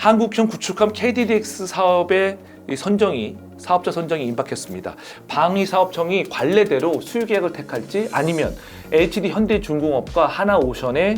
한국형 구축함 KDDX 사업의 사업자 선정이 임박했습니다. 방위사업청이 관례대로 수주계약을 택할지 아니면 HD 현대중공업과 하나오션의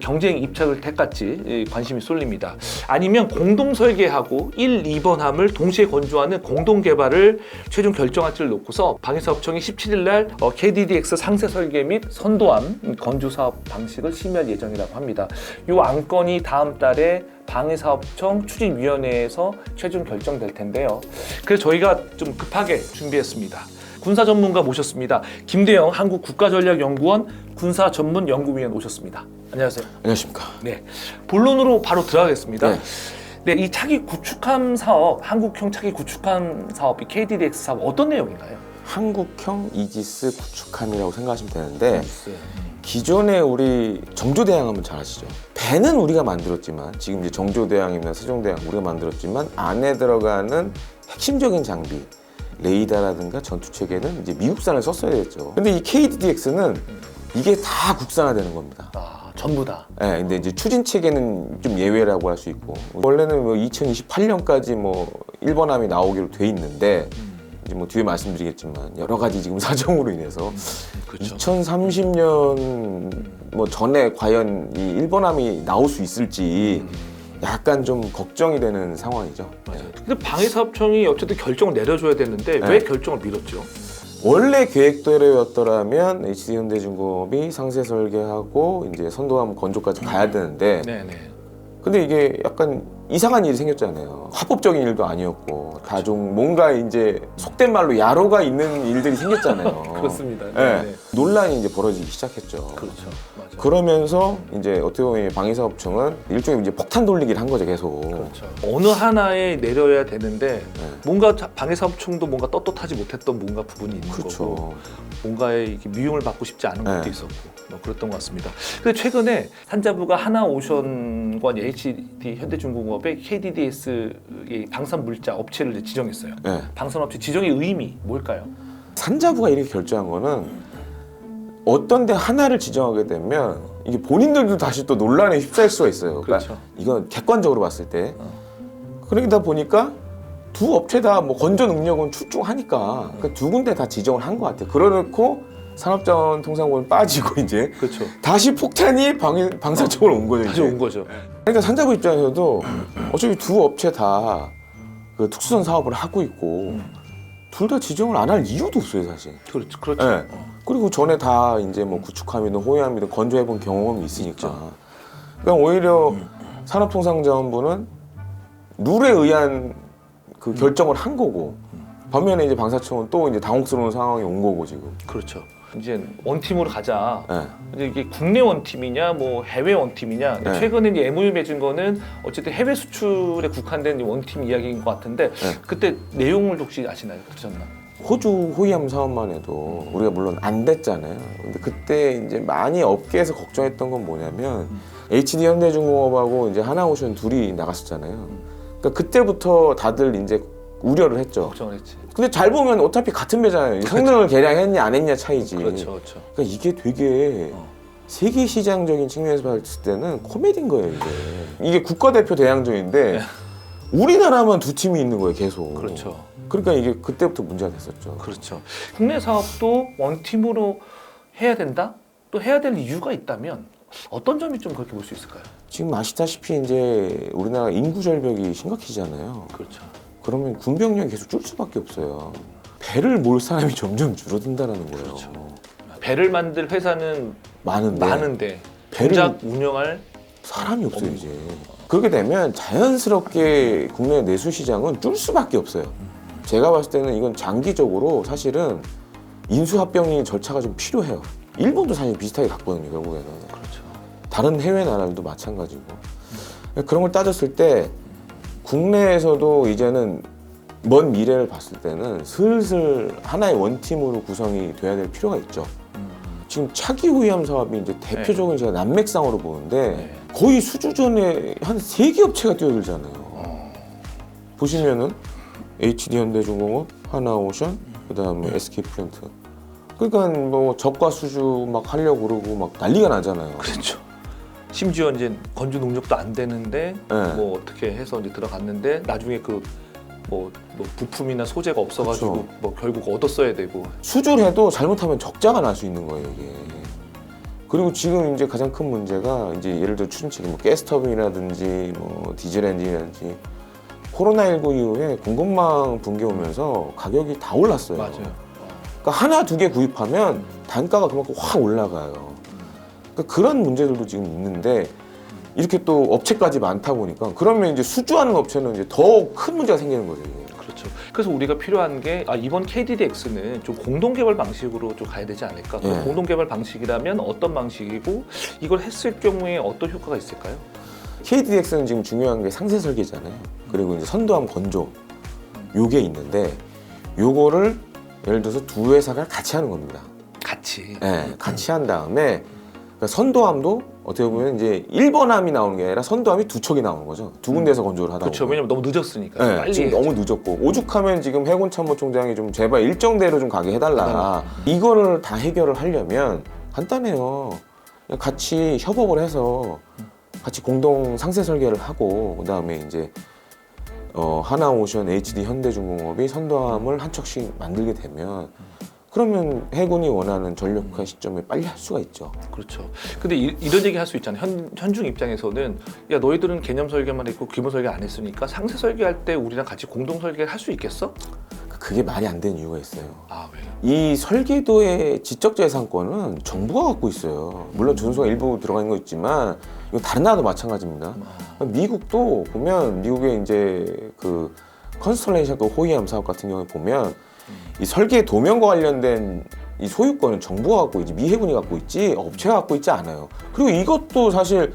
경쟁 입찰을 택할지 관심이 쏠립니다. 아니면 공동 설계하고 1, 2번 함을 동시에 건조하는 공동 개발을 최종 결정할지를 놓고서 방위사업청이 17일 날 KDDX 상세 설계 및 선도함 건조 사업 방식을 심의할 예정이라고 합니다. 이 안건이 다음 달에 방위사업청 추진위원회에서 최종 결정될 텐데요. 그래서 저희가 좀 급하게 준비했습니다. 군사 전문가 모셨습니다. 김대영 한국국가전략연구원 군사전문연구위원 오셨습니다. 안녕하세요. 안녕하십니까. 네, 본론으로 바로 들어가겠습니다. 네. 네, 이 차기 구축함 사업, 한국형 차기 구축함 사업, 이 KDDX 사업 어떤 내용인가요? 한국형 이지스 구축함이라고 생각하시면 되는데 기존에 우리 정조대왕하면 잘 아시죠? 배는 우리가 만들었지만 지금 이제 정조대왕이나 세종대왕 우리가 만들었지만 안에 들어가는 핵심적인 장비 레이더라든가 전투체계는 이제 미국산을 썼어야 됐죠. 근데 이 KDDX는 이게 다 국산화되는 겁니다. 아, 전부 다. 네, 근데 이제 추진 체계는 좀 예외라고 할 수 있고 원래는 뭐 2028년까지 뭐 1번함이 나오기로 돼 있는데 이제 뭐 뒤에 말씀드리겠지만 여러 가지 지금 사정으로 인해서 그렇죠. 2030년 뭐 전에 과연 이 1번함이 나올 수 있을지 약간 좀 걱정이 되는 상황이죠. 맞아요. 근데 방위사업청이 어쨌든 결정을 내려줘야 되는데 왜 결정을 미뤘죠? 원래 계획대로였더라면 HD현대중공업이 상세 설계하고 이제 선도함 건조까지 가야 되는데 네네. 근데 이게 약간 이상한 일이 생겼잖아요. 합법적인 일도 아니었고 다 좀 뭔가 이제 속된 말로 야로가 있는 일들이 생겼잖아요. 그렇습니다. 네. 네네. 논란이 이제 벌어지기 시작했죠. 그렇죠. 맞아요. 그러면서 이제 어떻게 보면 방위사업청은 일종의 이제 폭탄 돌리기를 한 거죠, 계속. 그렇죠. 어느 하나에 내려야 되는데 뭔가 방위사업청도 뭔가 떳떳하지 못했던 뭔가 부분이 있는 그렇죠. 거고 뭔가에 이렇게 미움을 받고 싶지 않은 것도 네. 있었고 뭐 그랬던 것 같습니다. 근데 최근에 산자부가 하나오션과 HD 현대중공업의 KDDS 방산 물자 업체를 이제 지정했어요. 네. 방산업체 지정의 의미 뭘까요? 산자부가 이렇게 결정한 거는 어떤 데 하나를 지정하게 되면 이게 본인들도 다시 또 논란에 휩싸일 수가 있어요. 그렇죠. 그러니까 이건 객관적으로 봤을 때 그러다 보니까 두 업체 다 뭐 건조 능력은 출중하니까 그러니까 두 군데 다 지정을 한 것 같아요. 그러놓고 산업자원통상부는 빠지고 이제 그렇죠. 다시 폭탄이 방사청으로 온 거죠. 다시 이제. 온 거죠. 그러니까 산자부 입장에서도 어차피 두 업체 다 그 특수선 사업을 하고 있고 둘 다 지정을 안 할 이유도 없어요, 사실. 그렇죠. 그렇죠. 네. 그리고 전에 다 이제 뭐 구축함이든 호위함이든 건조해본 경험이 있으니까. 있죠. 그러니까 오히려 산업통상자원부는 룰에 의한 그 결정을 한 거고 반면에 이제 방사청은 또 이제 당혹스러운 상황이 온 거고 지금. 그렇죠. 이제 원팀으로 가자. 네. 이제 이게 국내 원팀이냐, 뭐 해외 원팀이냐. 네. 최근에 이제 MOU 맺은 거는 어쨌든 해외 수출에 국한된 원팀 이야기인 것 같은데 그때 내용을 혹시 아시나요? 들으셨나? 호주 호위함 사업만 해도 우리가 물론 안 됐잖아요. 근데 그때 이제 많이 업계에서 걱정했던 건 뭐냐면 HD 현대중공업하고 이제 하나오션 둘이 나갔었잖아요. 그러니까 그때부터 다들 이제 우려를 했죠. 걱정을 했지. 근데 잘 보면 어차피 같은 배잖아요. 성능을 개량했냐 안 했냐 차이지. 그렇죠, 그렇죠. 그러니까 이게 되게 세계 시장적인 측면에서 봤을 때는 코미디인 거예요. 이게 국가대표 대항전인데 우리나라만 두 팀이 있는 거예요, 계속. 그렇죠. 그러니까 이게 그때부터 문제가 됐었죠. 그렇죠. 국내 사업도 원팀으로 해야 된다? 또 해야 될 이유가 있다면 어떤 점이 좀 그렇게 볼 수 있을까요? 지금 아시다시피 이제 우리나라 인구 절벽이 심각해지잖아요. 그렇죠. 그러면 군병력이 계속 줄 수밖에 없어요. 배를 몰 사람이 점점 줄어든다는 거예요. 그렇죠. 배를 만들 회사는 많은데 배를 정작 운영할 사람이 없어요 이제. 그렇게 되면 자연스럽게 국내 내수 시장은 줄 수밖에 없어요. 제가 봤을 때는 이건 장기적으로 사실은 인수합병이 절차가 좀 필요해요. 일본도 사실 비슷하게 갔거든요, 결국에는. 그렇죠. 다른 해외 나라들도 마찬가지고. 그런 걸 따졌을 때 국내에서도 이제는 먼 미래를 봤을 때는 슬슬 하나의 원팀으로 구성이 돼야 될 필요가 있죠. 지금 차기 호위함 사업이 이제 대표적인 제가 난맥상으로 보는데 거의 수주전에 한 3개 업체가 뛰어들잖아요. 보시면은 HD 현대중공업, 하나오션, 그다음에 SK플랜트. 그러니까 뭐 저가 수주 막 하려고 그러고 막 난리가 나잖아요. 그렇죠. 심지어 이제 건조 능력도 안 되는데 네. 뭐 어떻게 해서 이제 들어갔는데 나중에 그 뭐 부품이나 소재가 없어가지고 그쵸. 뭐 결국 얻었어야 되고. 수주해도 잘못하면 적자가 날 수 있는 거예요, 이게. 그리고 지금 이제 가장 큰 문제가 이제 예를 들어 추진책이 뭐 가스터빈이라든지 뭐 디젤 엔진이라든지 코로나19 이후에 공급망 붕괴 오면서 가격이 다 올랐어요. 맞아요. 그러니까 하나 두 개 구입하면 단가가 그만큼 확 올라가요. 그러니까 그런 문제들도 지금 있는데 이렇게 또 업체까지 많다 보니까 그러면 이제 수주하는 업체는 이제 더 큰 문제가 생기는 거죠. 이게. 그렇죠. 그래서 우리가 필요한 게 이번 KDDX는 좀 공동 개발 방식으로 좀 가야 되지 않을까? 예. 공동 개발 방식이라면 어떤 방식이고 이걸 했을 경우에 어떤 효과가 있을까요? KDDX는 지금 중요한 게 상세 설계잖아요. 그리고 이제 선도함 건조 요게 있는데 요거를 예를 들어서 두 회사가 같이 하는 겁니다. 같이. 네, 같이 한 다음에 그러니까 선도함도 어떻게 보면 이제 1번함이 나오는 게 아니라 선도함이 두 척이 나오는 거죠. 두 군데서 건조를 하다 그렇죠. 보면. 왜냐면 너무 늦었으니까. 네, 빨리 지금 해야지. 너무 늦었고 오죽하면 지금 해군참모총장이 좀 제발 일정대로 좀 가게 해달라. 이거를 다 해결을 하려면 간단해요. 그냥 같이 협업을 해서 같이 공동 상세 설계를 하고 그다음에 이제 하나오션, HD 현대중공업이 선도함을 한 척씩 만들게 되면 그러면 해군이 원하는 전력화 시점에 빨리 할 수가 있죠. 그렇죠. 근데 이런 얘기 할 수 있잖아요. 현중 입장에서는 야 너희들은 개념 설계만 했고 기본 설계 안 했으니까 상세 설계할 때 우리랑 같이 공동 설계를 할 수 있겠어? 그게 말이 안 되는 이유가 있어요. 아 왜요? 이 설계도의 지적재산권은 정부가 갖고 있어요. 물론 조선소가 일부 들어가 있는 거 있지만 이건 다른 나라도 마찬가지입니다. 미국도 보면 미국의 이제 그 컨스텔레이션 그 호위함 사업 같은 경우에 보면 이 설계 도면과 관련된 이 소유권은 정부가 갖고 있지 미 해군이 갖고 있지 업체가 갖고 있지 않아요. 그리고 이것도 사실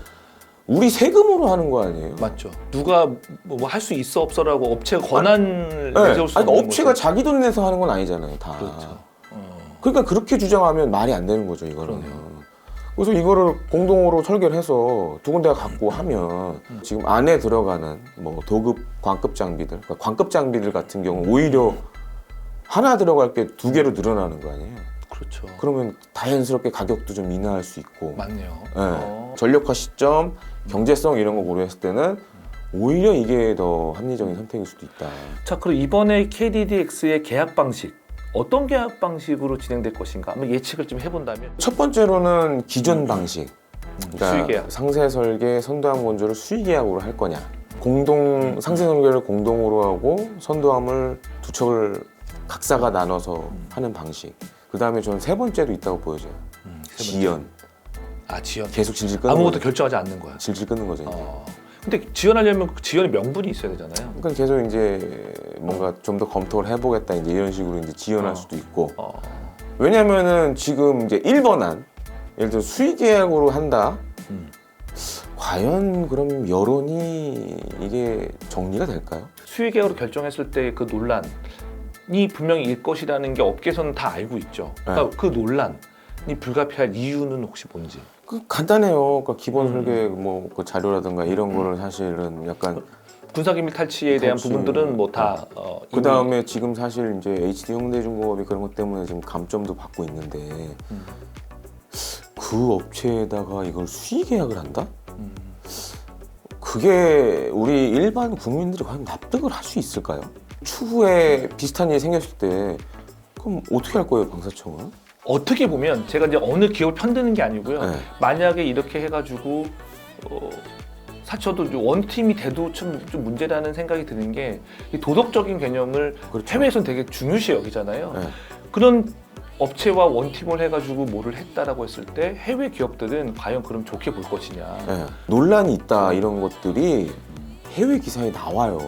우리 세금으로 하는 거 아니에요? 맞죠. 누가 뭐 할 수 있어 없어라고 업체가 권한을 내세울 수 아니, 없는 업체가 거죠. 자기 돈 내서 하는 건 아니잖아요, 다. 그렇죠. 그러니까 그렇게 주장하면 말이 안 되는 거죠, 이거는. 그러네요. 그래서 이거를 공동으로 설계를 해서 두 군데가 갖고 하면 지금 안에 들어가는 뭐 도급, 광급 장비들, 그러니까 광급 장비들 같은 경우 오히려 하나 들어갈 게 두 개로 늘어나는 거 아니에요? 그렇죠. 그러면 자연스럽게 가격도 좀 인하할 수 있고 맞네요. 네. 전력화 시점, 경제성 이런 거 고려했을 때는 오히려 이게 더 합리적인 선택일 수도 있다. 자, 그럼 이번에 KDDX의 계약 방식 어떤 계약 방식으로 진행될 것인가? 한번 예측을 좀 해본다면 첫 번째로는 기존 방식, 그러니까 수의계약. 상세 설계, 선도함 건조를 수의계약으로 할 거냐. 공동 상세 설계를 공동으로 하고 선도함을 두 척을 각사가 나눠서 하는 방식. 그 다음에 저는 세 번째도 있다고 보여져요. 지연. 지연. 계속 질질 끄는 아무것도 거죠. 결정하지 않는 거야. 질질 끄는 거죠. 이제. 근데 지연하려면 그 지연의 명분이 있어야 되잖아요. 그러니까 계속 이제 뭔가 좀 더 검토를 해보겠다 이제 이런 식으로 이제 지연할 수도 있고. 왜냐면은 지금 이제 1번안 예를 들어 수의 계약으로 한다. 과연 그럼 여론이 이게 정리가 될까요? 수의 계약으로 결정했을 때 그 논란이 분명히 일 것이라는 게 업계에서는 다 알고 있죠. 그러니까 그 논란이 불가피할 이유는 혹시 뭔지. 그 간단해요. 그러니까 기본 설계 뭐 그 자료라든가 이런 거를 사실은 약간 군사기밀 탈취에 대한 탈취. 부분들은 뭐 다 그 다음에 지금 사실 이제 HD 현대중공업이 그런 것 때문에 지금 감점도 받고 있는데 그 업체에다가 이걸 수의 계약을 한다? 그게 우리 일반 국민들이 과연 납득을 할 수 있을까요? 추후에 비슷한 일이 생겼을 때 그럼 어떻게 할 거예요, 방사청은? 어떻게 보면 제가 이제 어느 기업을 편드는 게 아니고요. 네. 만약에 이렇게 해가지고 사쳐도 원팀이 돼도 좀 문제라는 생각이 드는 게 이 도덕적인 개념을 그렇죠. 해외에서는 되게 중요시 여기잖아요. 네. 그런 업체와 원팀을 해가지고 뭐를 했다라고 했을 때 해외 기업들은 과연 그럼 좋게 볼 것이냐. 네. 논란이 있다 이런 것들이 해외 기사에 나와요.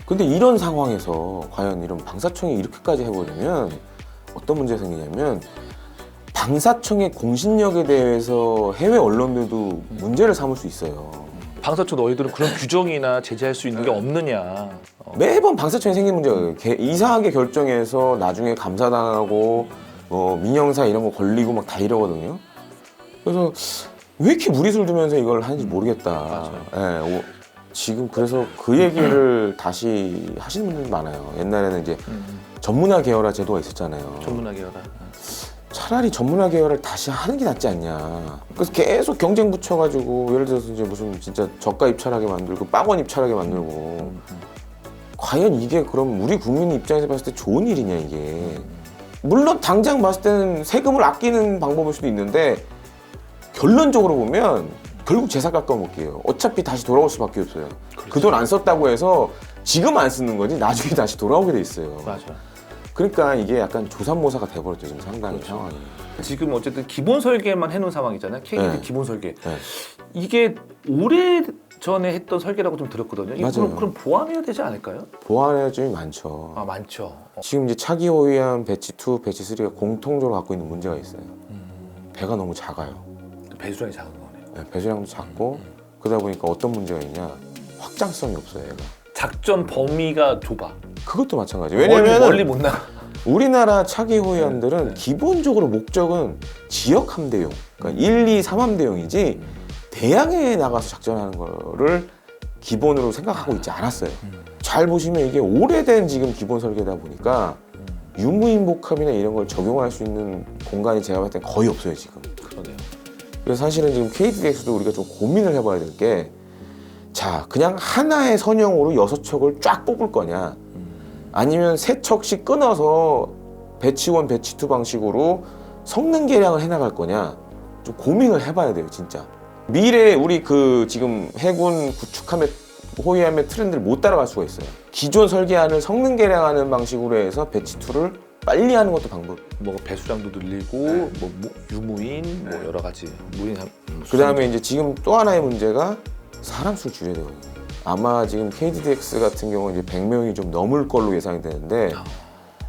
근데 이런 상황에서 과연 이런 방사청이 이렇게까지 해버리면 어떤 문제가 생기냐면 방사청의 공신력에 대해서 해외 언론들도 문제를 삼을 수 있어요. 방사청 너희들은 그런 규정이나 제재할 수 있는 게 없느냐. 매번 방사청에 생긴 문제가 이상하게 결정해서 나중에 감사당하고 민형사 이런 거 걸리고 막 다 이러거든요. 그래서 왜 이렇게 무리수를 두면서 이걸 하는지 모르겠다. 예, 지금 그래서 그 얘기를 다시 하시는 분들이 많아요. 옛날에는 이제 전문화 계열화 제도가 있었잖아요. 전문화 계열화. 차라리 전문화 계열을 다시 하는 게 낫지 않냐. 그래서 계속 경쟁 붙여가지고 예를 들어서 이제 무슨 진짜 저가 입찰하게 만들고 빵원 입찰하게 만들고 과연 이게 그럼 우리 국민 입장에서 봤을 때 좋은 일이냐 이게. 물론 당장 봤을 때는 세금을 아끼는 방법일 수도 있는데 결론적으로 보면 결국 제사 깎아먹기예요. 어차피 다시 돌아올 수밖에 없어요. 그 돈 안 썼다고 해서 지금 안 쓰는 거지 나중에 다시 돌아오게 돼 있어요. 맞아. 그러니까 이게 약간 조삼모사가 돼버렸죠 지금 상당히 그렇죠. 상황이. 지금 어쨌든 기본 설계만 해놓은 상황이잖아요. KDD 네. 기본 설계. 네. 이게 오래 전에 했던 설계라고 좀 들었거든요. 이거 맞아요. 그럼 보완해야 되지 않을까요? 보완할 점이 많죠. 아 많죠. 지금 이제 차기 호위함 배치 2, 배치 3가 공통적으로 갖고 있는 문제가 있어요. 배가 너무 작아요. 배수량이 작은 거네요. 네, 배수량도 작고 그러다 보니까 어떤 문제가 있냐? 확장성이 없어요, 얘가. 작전 범위가 좁아. 그것도 마찬가지예요. 왜냐면 멀리 못 나가. 우리나라 차기 호위함들은 기본적으로 목적은 지역 함대용, 그러니까 1, 2, 3함대용이지 대양에 나가서 작전하는 거를 기본으로 생각하고 있지 않았어요. 잘 보시면 이게 오래된 지금 기본 설계다 보니까 유무인복합이나 이런 걸 적용할 수 있는 공간이 제가 봤을 때 거의 없어요 지금. 그러네요. 그래서 사실은 지금 KDX도 우리가 좀 고민을 해봐야 될 게, 자 그냥 하나의 선형으로 6척을 쫙 뽑을 거냐, 아니면 3척씩 끊어서 배치 1, 배치 2 방식으로 성능 개량을 해나갈 거냐, 좀 고민을 해봐야 돼요 진짜. 미래 우리 그 지금 해군 구축함의 호위함의 트렌드를 못 따라갈 수가 있어요. 기존 설계안을 성능 개량하는 방식으로 해서 배치 2를 빨리 하는 것도 방법. 뭐 배수량도 늘리고 뭐 유무인 뭐 여러 가지 무인. 그 다음에 이제 지금 또 하나의 문제가 사람 수를 줄여야 되거든요. 아마 지금 KDDX 같은 경우는 이제 100명이 좀 넘을 걸로 예상이 되는데,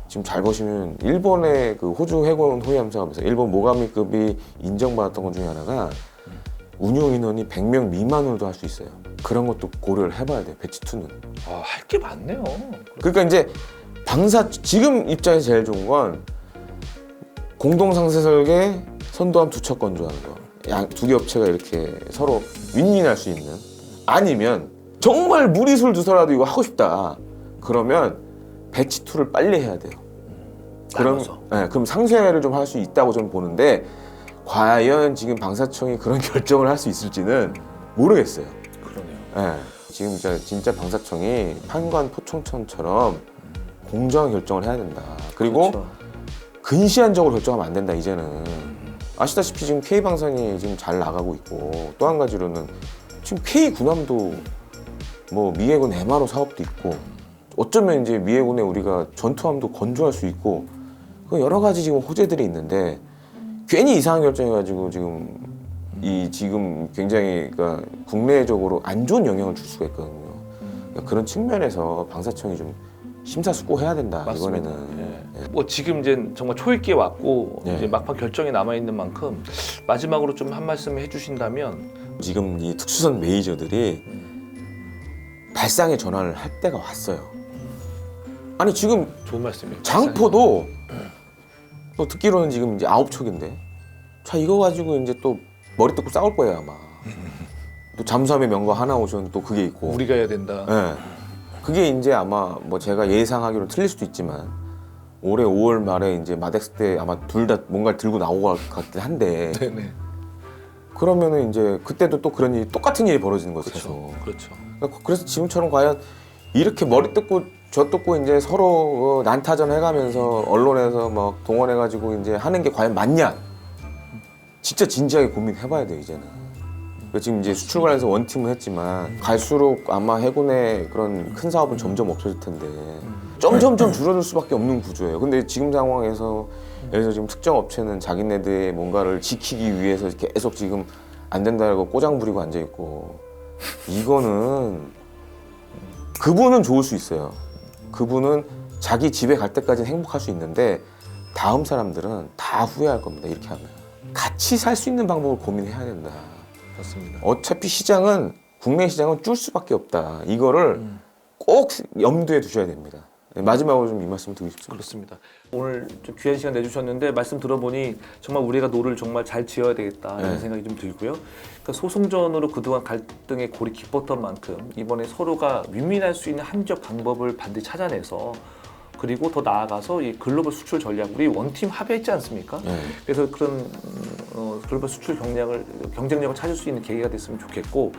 지금 잘 보시면 일본의 그 호주 해군 호위함 사업에서 일본 모가미급이 인정받았던 것 중에 하나가 운용 인원이 100명 미만으로도 할 수 있어요. 그런 것도 고려를 해봐야 돼요, 배치 2는. 할 게 많네요. 그러니까 이제 방사 지금 입장에서 제일 좋은 건 공동 상세 설계 선도함 2척 건조하는 거. 두 개 업체가 이렇게 서로 윈윈할 수 있는. 아니면 정말 무리수를 두서라도 이거 하고 싶다. 그러면 배치 2를 빨리 해야 돼요. 그럼 상쇄를 좀 할 수 있다고 저는 보는데, 과연 지금 방사청이 그런 결정을 할 수 있을지는 모르겠어요. 그러네요. 지금 진짜 방사청이 판관 포청천처럼 공정한 결정을 해야 된다. 그리고 그렇죠. 근시안적으로 결정하면 안 된다 이제는. 아시다시피 지금 K방산이 지금 잘 나가고 있고, 또 한 가지로는 지금 K군함도 뭐 미해군 MRO 사업도 있고, 어쩌면 이제 미해군에 우리가 전투함도 건조할 수 있고, 여러 가지 지금 호재들이 있는데 괜히 이상한 결정해가지고 지금 굉장히 그러니까 국내적으로 안 좋은 영향을 줄 수가 있거든요. 그러니까 그런 측면에서 방사청이 좀 심사숙고해야 된다. 맞습니다. 이번에는. 예. 뭐 지금 이제 정말 초읽기에 왔고 예. 이제 막판 결정이 남아 있는 만큼 마지막으로 좀 한 말씀 해주신다면. 지금 이 특수선 메이저들이 발상의 전환을 할 때가 왔어요. 아니 지금 좋은 말씀이에요. 장포도 또 듣기로는 지금 이제 9척인데, 자 이거 가지고 이제 또 머리 뜯고 싸울 거예요 아마. 또 잠수함의 명거 하나 오션 또 그게 있고. 우리가 해야 된다. 네. 그게 이제 아마 뭐 제가 예상하기로 틀릴 수도 있지만 올해 5월 말에 이제 마덱스 때 아마 둘 다 뭔가를 들고 나오고 갈 것 같긴 한데, 네네. 그러면은 이제 그때도 또 그런 일이 똑같은 일이 벌어지는 거죠. 계속. 그렇죠. 그래서 지금처럼 과연 이렇게 머리 뜯고 저 뜯고 이제 서로 난타전 해가면서 언론에서 막 동원해가지고 이제 하는 게 과연 맞냐? 진짜 진지하게 고민해봐야 돼요 이제는. 지금 이제 수출 관련해서 원팀을 했지만 갈수록 아마 해군의 그런 큰 사업은 점점 없어질 텐데 점점점 줄어들 수밖에 없는 구조예요. 근데 지금 상황에서 예를 들어 지금 특정 업체는 자기네들의 뭔가를 지키기 위해서 계속 지금 안 된다고 꼬장 부리고 앉아 있고, 이거는 그분은 좋을 수 있어요. 그분은 자기 집에 갈 때까지는 행복할 수 있는데 다음 사람들은 다 후회할 겁니다. 이렇게 하면 같이 살 수 있는 방법을 고민해야 된다. 맞습니다. 어차피 시장은 국내 시장은 줄 수밖에 없다. 이거를 꼭 염두에 두셔야 됩니다. 마지막으로 좀 이 말씀 드리고 싶습니다. 그렇습니다. 오늘 좀 귀한 시간 내주셨는데 말씀 들어보니 정말 우리가 노를 정말 잘 지어야 되겠다 이런 네. 생각이 생각이 좀 들고요. 그러니까 소송전으로 그동안 갈등의 골이 깊었던 만큼 이번에 서로가 윈윈할 수 있는 합리적 방법을 반드시 찾아내서 그리고 더 나아가서 이 글로벌 수출 전략 우리 원팀 합의했지 않습니까? 네. 그래서 그런 글로벌 수출 경쟁력을 찾을 수 있는 계기가 됐으면 좋겠고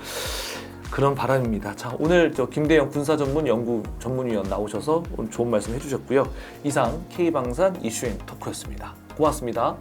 그런 바람입니다. 자, 오늘 김대영 군사 전문 연구 전문위원 나오셔서 오늘 좋은 말씀 해주셨고요. 이상 K방산 이슈앤 토크였습니다. 고맙습니다.